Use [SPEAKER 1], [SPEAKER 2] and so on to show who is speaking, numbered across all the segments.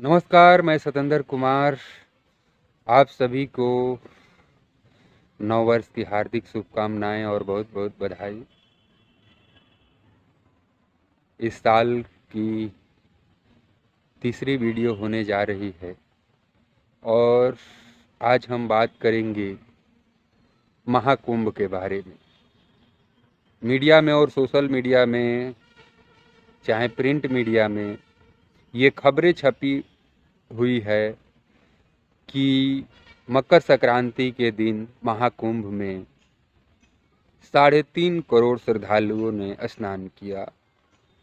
[SPEAKER 1] नमस्कार, मैं सतेंद्र कुमार। आप सभी को नव वर्ष की हार्दिक शुभकामनाएं और बहुत बहुत बधाई। इस साल की तीसरी वीडियो होने जा रही है और आज हम बात करेंगे महाकुंभ के बारे में। मीडिया में और सोशल मीडिया में, चाहे प्रिंट मीडिया में, ये खबरें छपी हुई है कि मकर संक्रांति के दिन महाकुंभ में 3.5 करोड़ श्रद्धालुओं ने स्नान किया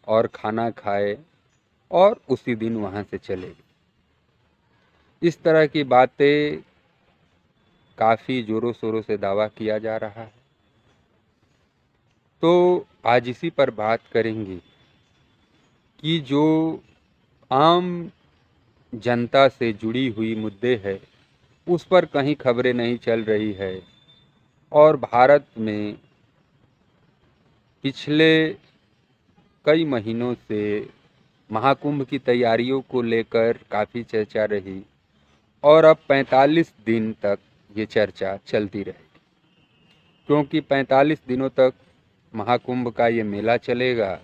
[SPEAKER 1] और खाना खाए और उसी दिन वहां से चले गए। इस तरह की बातें काफ़ी ज़ोरों शोरों से दावा किया जा रहा है। तो आज इसी पर बात करेंगे कि जो आम जनता से जुड़ी हुई मुद्दे है उस पर कहीं खबरें नहीं चल रही है और भारत में पिछले कई महीनों से महाकुंभ की तैयारियों को लेकर काफ़ी चर्चा रही और अब 45 दिन तक ये चर्चा चलती रहेगी, क्योंकि 45 दिनों तक महाकुंभ का ये मेला चलेगा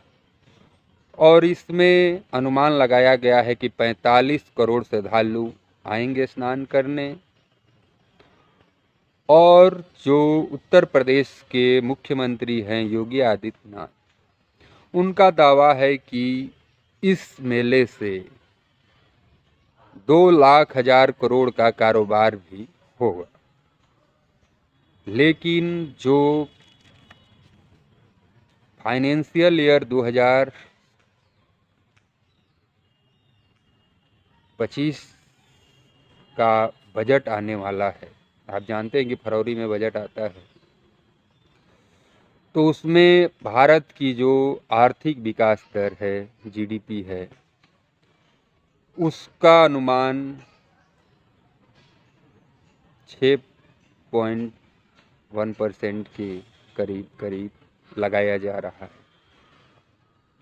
[SPEAKER 1] और इसमें अनुमान लगाया गया है कि 45 करोड़ श्रद्धालु आएंगे स्नान करने। और जो उत्तर प्रदेश के मुख्यमंत्री हैं योगी आदित्यनाथ, उनका दावा है कि इस मेले से 2,00,000 करोड़ का कारोबार भी होगा। लेकिन जो फाइनेंशियल ईयर 2025 का बजट आने वाला है, आप जानते हैं कि फरवरी में बजट आता है, तो उसमें भारत की जो आर्थिक विकास दर है, जीडीपी है, उसका अनुमान 6.1% के करीब लगाया जा रहा है।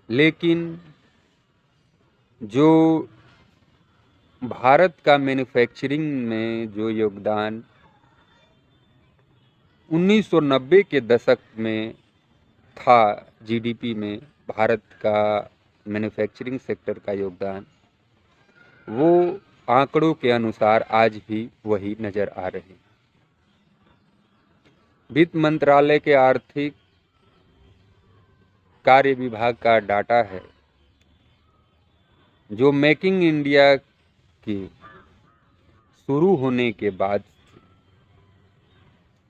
[SPEAKER 1] लेकिन जो भारत का मैन्युफैक्चरिंग में जो योगदान 1990 के दशक में था, जीडीपी में भारत का मैन्युफैक्चरिंग सेक्टर का योगदान, वो आंकड़ों के अनुसार आज भी वही नज़र आ रहे हैं। वित्त मंत्रालय के आर्थिक कार्य विभाग का डाटा है, जो मेकिंग इंडिया की शुरू होने के बाद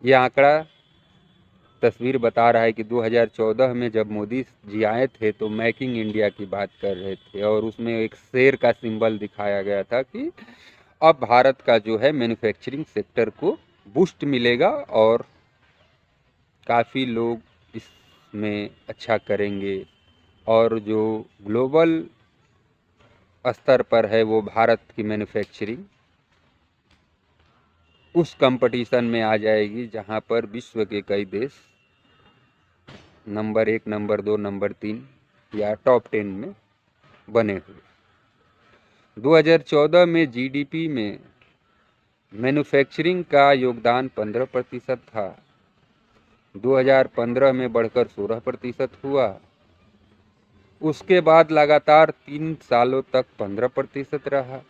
[SPEAKER 1] ये आंकड़ा तस्वीर बता रहा है कि 2014 में जब मोदी जी आए थे तो मेकिंग इंडिया की बात कर रहे थे और उसमें एक शेर का सिंबल दिखाया गया था कि अब भारत का जो है मैन्युफैक्चरिंग सेक्टर को बूस्ट मिलेगा और काफ़ी लोग इसमें अच्छा करेंगे और जो ग्लोबल स्तर पर है वो भारत की मैन्युफैक्चरिंग उस कंपटीशन में आ जाएगी जहां पर विश्व के कई देश नंबर 1, नंबर 2, नंबर 3 या टॉप 10 में बने हुए। 2014 में जीडीपी में मैन्युफैक्चरिंग का योगदान 15% था, 2015 में बढ़कर 16% हुआ, उसके बाद लगातार 3 सालों तक 15% रहा।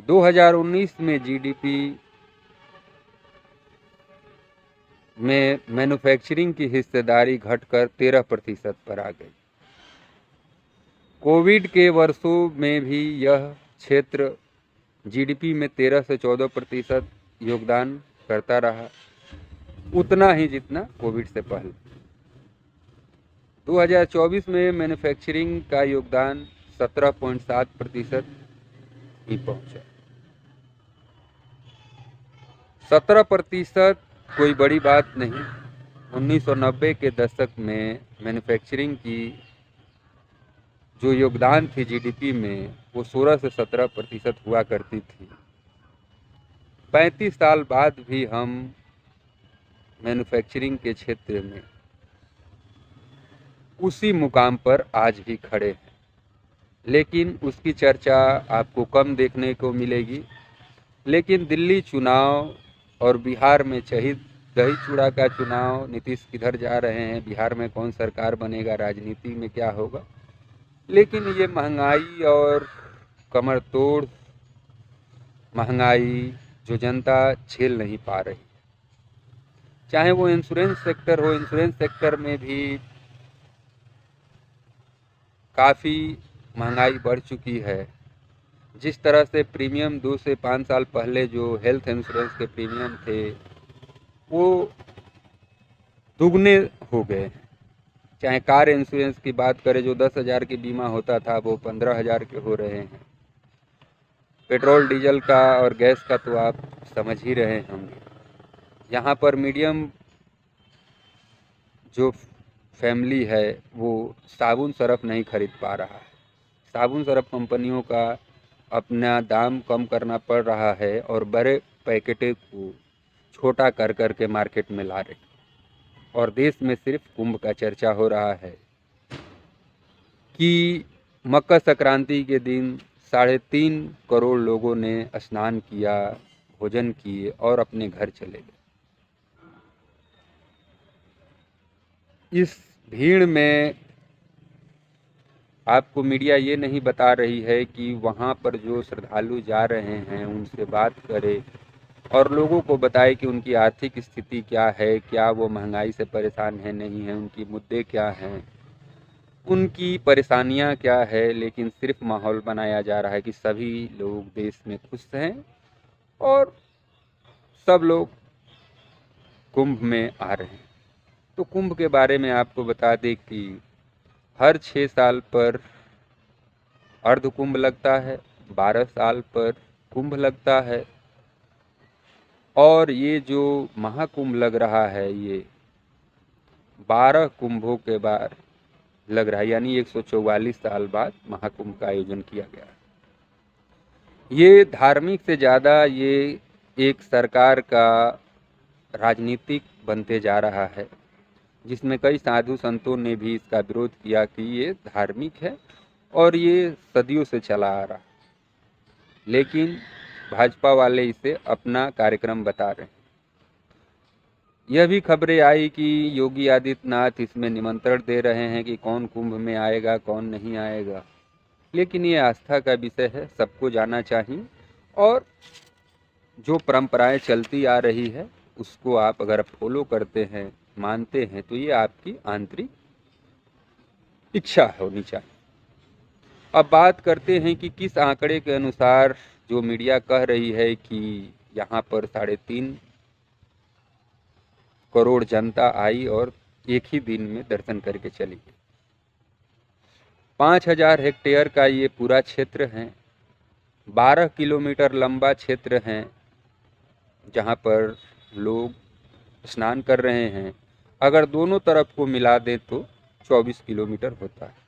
[SPEAKER 1] 2019 में जीडीपी में मैन्युफैक्चरिंग की हिस्सेदारी घटकर 13% पर आ गई। कोविड के वर्षों में भी यह क्षेत्र जीडीपी में 13 से 14% योगदान करता रहा, उतना ही जितना कोविड से पहले। 2024 में मैन्युफैक्चरिंग का योगदान 17.7% ही पहुंचा। 17% कोई बड़ी बात नहीं। 1990 के दशक में मैन्युफैक्चरिंग की जो योगदान थी जीडीपी में वो 16 से 17% हुआ करती थी। 35 साल बाद भी हम मैन्युफैक्चरिंग के क्षेत्र में उसी मुकाम पर आज भी खड़े हैं। लेकिन उसकी चर्चा आपको कम देखने को मिलेगी। लेकिन दिल्ली चुनाव और बिहार में शहीद दही चूड़ा का चुनाव, नीतीश किधर जा रहे हैं, बिहार में कौन सरकार बनेगा, राजनीति में क्या होगा, लेकिन ये महंगाई और कमर तोड़ महंगाई जो जनता झेल नहीं पा रही, चाहे वो इंश्योरेंस सेक्टर हो, इंश्योरेंस सेक्टर में भी काफ़ी महंगाई बढ़ चुकी है। जिस तरह से प्रीमियम 2 से 5 साल पहले जो हेल्थ इंश्योरेंस के प्रीमियम थे वो दुगने हो गए। चाहे कार इंश्योरेंस की बात करें, जो 10,000 की बीमा होता था वो 15,000 के हो रहे हैं। पेट्रोल डीजल का और गैस का तो आप समझ ही रहे होंगे। यहाँ पर मीडियम जो फैमिली है वो साबुन सरफ नहीं खरीद पा रहा है। साबुन सरफ कंपनियों का अपना दाम कम करना पड़ रहा है और बड़े पैकेटों को छोटा कर कर के मार्केट में ला रही। और देश में सिर्फ कुंभ का चर्चा हो रहा है कि मकर संक्रांति के दिन 3.5 करोड़ लोगों ने स्नान किया, भोजन किए और अपने घर चले गए। इस भीड़ में आपको मीडिया ये नहीं बता रही है कि वहाँ पर जो श्रद्धालु जा रहे हैं उनसे बात करें और लोगों को बताए कि उनकी आर्थिक स्थिति क्या है, क्या वो महंगाई से परेशान है नहीं है, उनकी मुद्दे क्या हैं, उनकी परेशानियां क्या है। लेकिन सिर्फ माहौल बनाया जा रहा है कि सभी लोग देश में खुश हैं और सब लोग कुंभ में आ रहे हैं। तो कुंभ के बारे में आपको बता दें कि हर 6 साल पर अर्ध कुंभ लगता है, 12 साल पर कुंभ लगता है और ये जो महाकुंभ लग रहा है ये 12 कुंभों के बाद लग रहा है, यानी 144 साल बाद महाकुंभ का आयोजन किया गया। ये धार्मिक से ज़्यादा ये एक सरकार का राजनीतिक बनते जा रहा है, जिसमें कई साधु संतों ने भी इसका विरोध किया कि ये धार्मिक है और ये सदियों से चला आ रहा। लेकिन भाजपा वाले इसे अपना कार्यक्रम बता रहे हैं। यह भी खबरें आई कि योगी आदित्यनाथ इसमें निमंत्रण दे रहे हैं कि कौन कुंभ में आएगा, कौन नहीं आएगा। लेकिन ये आस्था का विषय है, सबको जाना चाहिए और जो परंपराएं चलती आ रही है उसको आप अगर फॉलो करते हैं, मानते हैं, तो ये आपकी आंतरिक इच्छा होनी चाहिए। अब बात करते हैं कि किस आंकड़े के अनुसार जो मीडिया कह रही है कि यहाँ पर 3.5 करोड़ जनता आई और एक ही दिन में दर्शन करके चली गई। 5,000 हेक्टेयर का ये पूरा क्षेत्र है, 12 किलोमीटर लंबा क्षेत्र है जहाँ पर लोग स्नान कर रहे हैं। अगर दोनों तरफ को मिला दें तो 24 किलोमीटर होता है।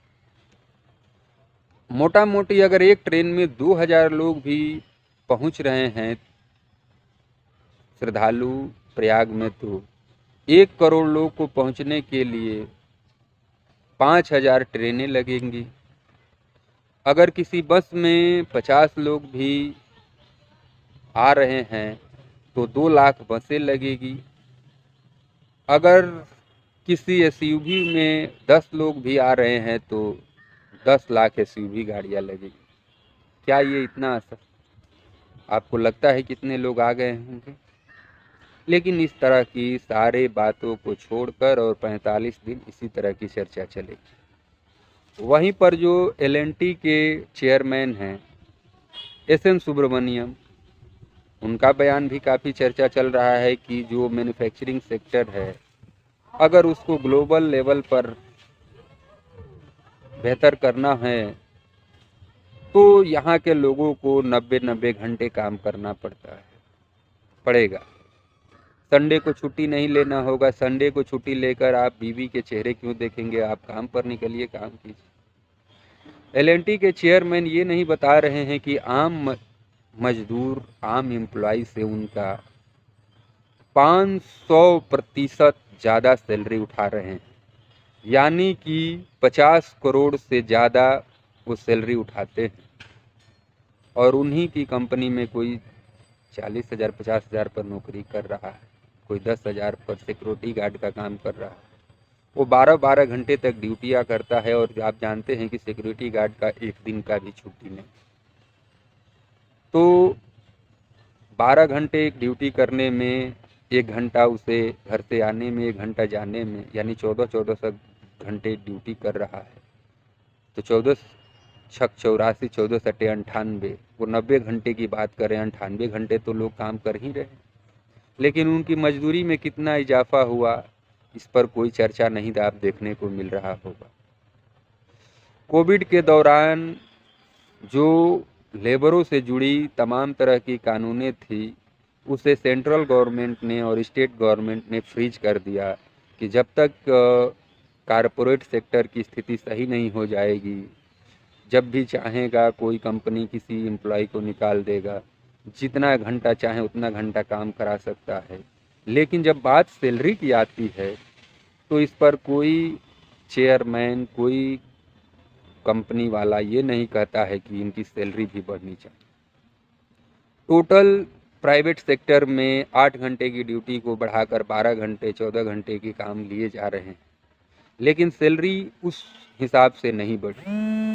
[SPEAKER 1] मोटा मोटी अगर एक ट्रेन में 2,000 लोग भी पहुंच रहे हैं श्रद्धालु प्रयाग में, तो 1 करोड़ लोग को पहुंचने के लिए 5,000 ट्रेनें लगेंगी। अगर किसी बस में 50 लोग भी आ रहे हैं तो 2 लाख बसें लगेगी। अगर किसी एसयूवी में 10 लोग भी आ रहे हैं तो 10 लाख एसयूवी गाड़ियाँ लगेगी। क्या ये इतना असर आपको लगता है कितने लोग आ गए होंगे? लेकिन इस तरह की सारे बातों को छोड़कर और 45 दिन इसी तरह की चर्चा चलेगी। वहीं पर जो एल&टी के चेयरमैन हैं एस.एन. सुब्रमण्यम, उनका बयान भी काफ़ी चर्चा चल रहा है कि जो मैन्युफैक्चरिंग सेक्टर है अगर उसको ग्लोबल लेवल पर बेहतर करना है तो यहाँ के लोगों को 90 घंटे काम करना पड़ेगा। संडे को छुट्टी नहीं लेना होगा। संडे को छुट्टी लेकर आप बीवी के चेहरे क्यों देखेंगे? आप काम पर निकलिए, काम कीजिए। एल&टी के चेयरमैन ये नहीं बता रहे हैं कि आम मजदूर, आम एम्प्लॉय से उनका 500% ज़्यादा सैलरी उठा रहे हैं, यानी कि 50 करोड़ से ज़्यादा वो सैलरी उठाते हैं, और उन्हीं की कंपनी में कोई 40,000 50,000 पर नौकरी कर रहा है, कोई 10,000 पर सिक्योरिटी गार्ड का काम कर रहा है। वो 12-12 घंटे तक ड्यूटियाँ करता है, और आप जानते हैं कि सिक्योरिटी गार्ड का एक दिन का भी छुट्टी नहीं। तो 12 घंटे ड्यूटी करने में 1 घंटा उसे घर से आने में, 1 घंटा जाने में, यानी 14-14 घंटे ड्यूटी कर रहा है। तो 14 छक 84, 14 सटे 98, वो 90 घंटे की बात करें, 98 घंटे तो लोग काम कर ही रहे हैं। लेकिन उनकी मजदूरी में कितना इजाफा हुआ, इस पर कोई चर्चा नहीं आप देखने को मिल रहा होगा। कोविड के दौरान जो लेबरों से जुड़ी तमाम तरह की कानूनें थी, उसे सेंट्रल गवर्नमेंट ने और स्टेट गवर्नमेंट ने फ्रीज कर दिया कि जब तक कारपोरेट सेक्टर की स्थिति सही नहीं हो जाएगी, जब भी चाहेगा कोई कंपनी किसी एम्प्लॉय को निकाल देगा, जितना घंटा चाहे उतना घंटा काम करा सकता है। लेकिन जब बात सैलरी की आती है तो इस पर कोई चेयरमैन, कोई कंपनी वाला ये नहीं कहता है कि इनकी सैलरी भी बढ़नी चाहिए। टोटल प्राइवेट सेक्टर में 8 घंटे की ड्यूटी को बढ़ाकर 12 घंटे 14 घंटे के काम लिए जा रहे हैं, लेकिन सैलरी उस हिसाब से नहीं बढ़ी।